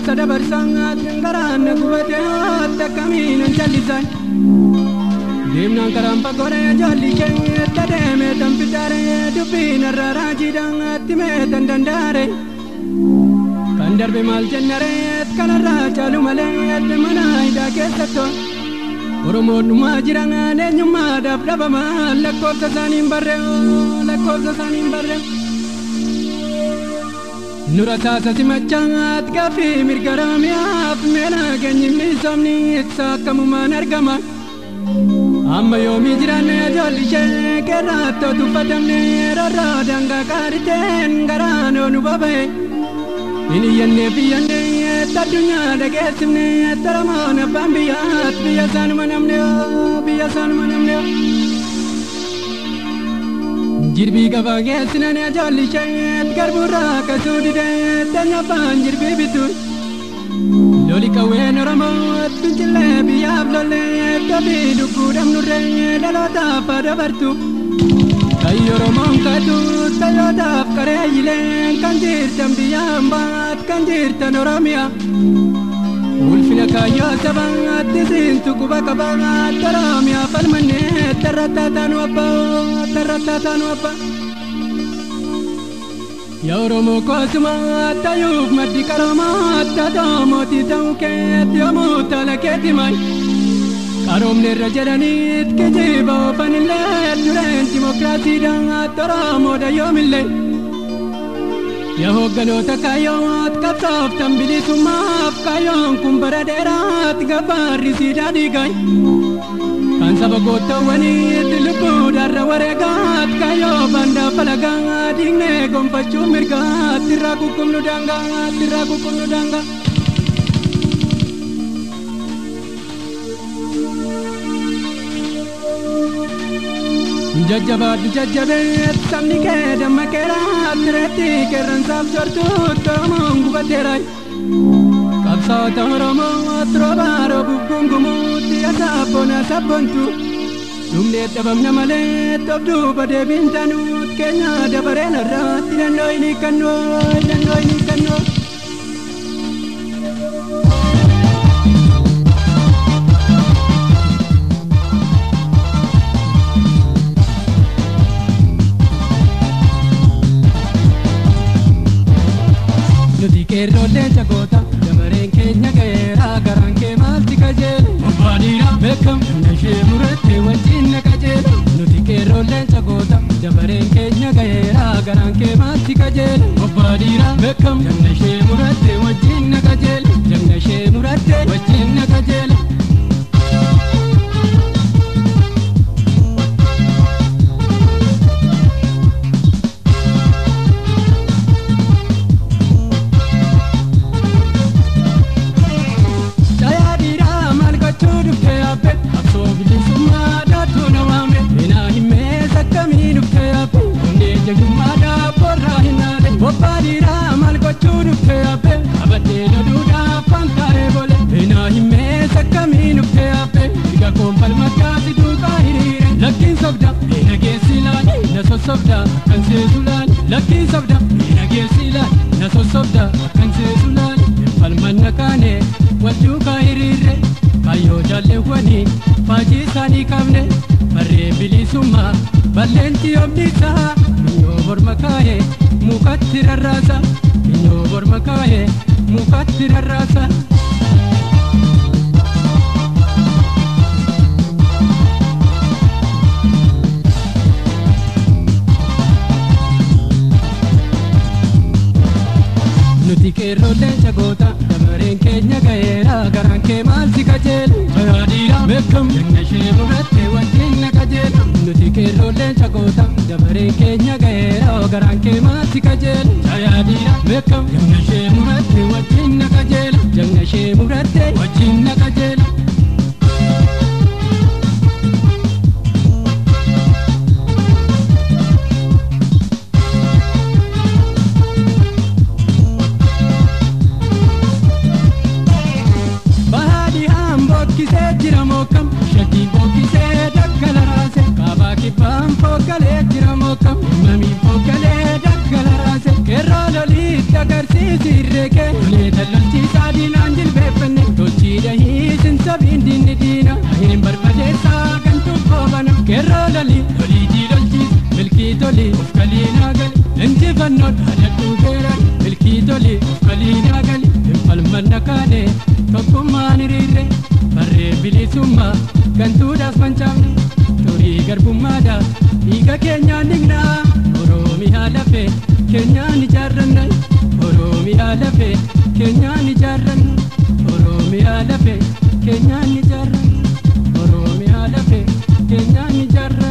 dhaamsa dabarsaa garaan gubate hatta kamiin jallisan deemnaan karaan fagooree jolli keessa deeme tan fidaaree dubbiin irra raajiidhaatti meetan dandaare kan darbe maal jennareet kanarraa caalu malee mana hidhaa keessatto oromoodhumaa jiran eenyummaadhaaf dhabamaa lakkoofsa isaaniin barree nura taasa simachaat gaaffii mirga Oromiyaaf meela keenyimni sabni ibsa akkamumaan argama amma yoomii jiran ijoolli ishee keerraatoo tuffatamne rarraa dangaa qaariteen garaan oonu baba'e hin iyyanneef iyyannee addunyaa dhageessifne taramoon abbaan biyyaat biyya isaanuma namne jirbii gabaa geessinan ijoolli ishee garbuurraa kasuu didee teenya abbaan jirbii bituun loli qawween Oromoot fincillee biyyaaf lollee dhobii lubbuu dhabnurree dhalootaaf dabartu kayyi Oromoon kaatuut tayyootaaf qareeyyileen kan jirtan biyya hambaat kan jirtan Oromiyaa ulfina kaayyoo sabaatti siintu quba qabaat Oromiyaa falmannee tarrattaataanu abbaa yaa Oromoo koosuma tayyuuf maddi qaroomaa taatoo mootii ta'uu keetti yoomuu taala keetti maay qaroomne irra jedhaniit kijiba oofanillee dureen dimokiraasiidhaan Oromoodha yoomillee yaa hoogganoota kaayyoot qabsooftan bilisummaaf kaayyoon kun bara dheeraat gabaarri siidaa dhiigaay kan saba goottawwaniit lubbuudhaarra wareegaat kaayyoo bandaa falagaa diignee gonfachuu mirgaat irraa kukkumnu daangaa jajjabaadhu jajjabeet sabni kee dammaqeeraat tireetti qeerransaaf jortuut Oromoon gubateeraay qabsaa'ota Oromoot roobaa roobuuf gungumuutti yasaabboona sabboontu dhumneet dhabamna malee tobduuba deebiin tanuut keenya dabareen irraatti dandoo hin hiikkannoo nuti qeerroolee jagoota dabareen keenya ga'eeraa garaan kee maalti qajeele obbaadhiiraa beekam namna ishee murattee wajjin na qajeele nuti qeerroolee jagoota dabareen keenya ga'eeraa garaan kee maalti qajeele obbaadhiiraa beekam namna ishee murattee wajjin na qajeele namna ishee murattee wajjin na qajeele obbaadhiiraa maal gochuu dhuftee hafe abaddee loduudhaaf fantaa'ee bole eenaa himmees akkamii dhuftee hafe dhiiga koonfal makkaatti duukaa hiriire lakkiin sobda eena geessi ilaali na sossobda kan seesu laali lakkiin sobda eena geessi ilaali na sossobda kan seesu laali falmanna kaane wal duukaa hiriirre kaayyoo jaalleewwanii faajii isaanii qabne barree bilisummaa balleenti yoomnisaa minyoo morma kaa'ee mukatti rarraasa minyoo morma kaa'ee mukatti rarraasa nuti qeerroolee jagoota dabareen keenya ga'eeraa garaan kee maalti qajeele bayaadhiiraa beekam jagna ishee murattee wajjin na qajeele nuti qeerroolee jagoota dabareen keenya ga'eeraa garaan kee maalti qajeele bayaadhiiraa beekam jagna ishee murattee wajjin na qajeele jagna ishee murattee wajjin na qajeele bokkisee jira mookam shakkii bokkisee daggala raase kaabaa kibbaan foggalee jira mookam himamii foggalee daggala raase kerroo loliitti agarsiisi irreeke Toleeta lolchiisaa diinaan jilbeeffanne tolchiidha hiisin sabiin diinni diina Ahiin barbadeessaa gantuuf koobana Kerroo lolii loliitii lolchiis milkii tolii of kaliinaa gali Injifannoon adadhuu beeran milkii tolii of kaliinaa gali Infalmanna kaanee tokkummaan hiriirre barree bilisummaa gantuudhaaf mancaafne Turii garbummaadhaa dhiiga keenyaan dhignaa Oromiyaa lafee keenyaan ijaarranna Oromiyaa lafee keenyaan ijaarranna Oromiyaa lafee keenyaan ijaarranna Oromiyaa lafee keenyaan ijaarranna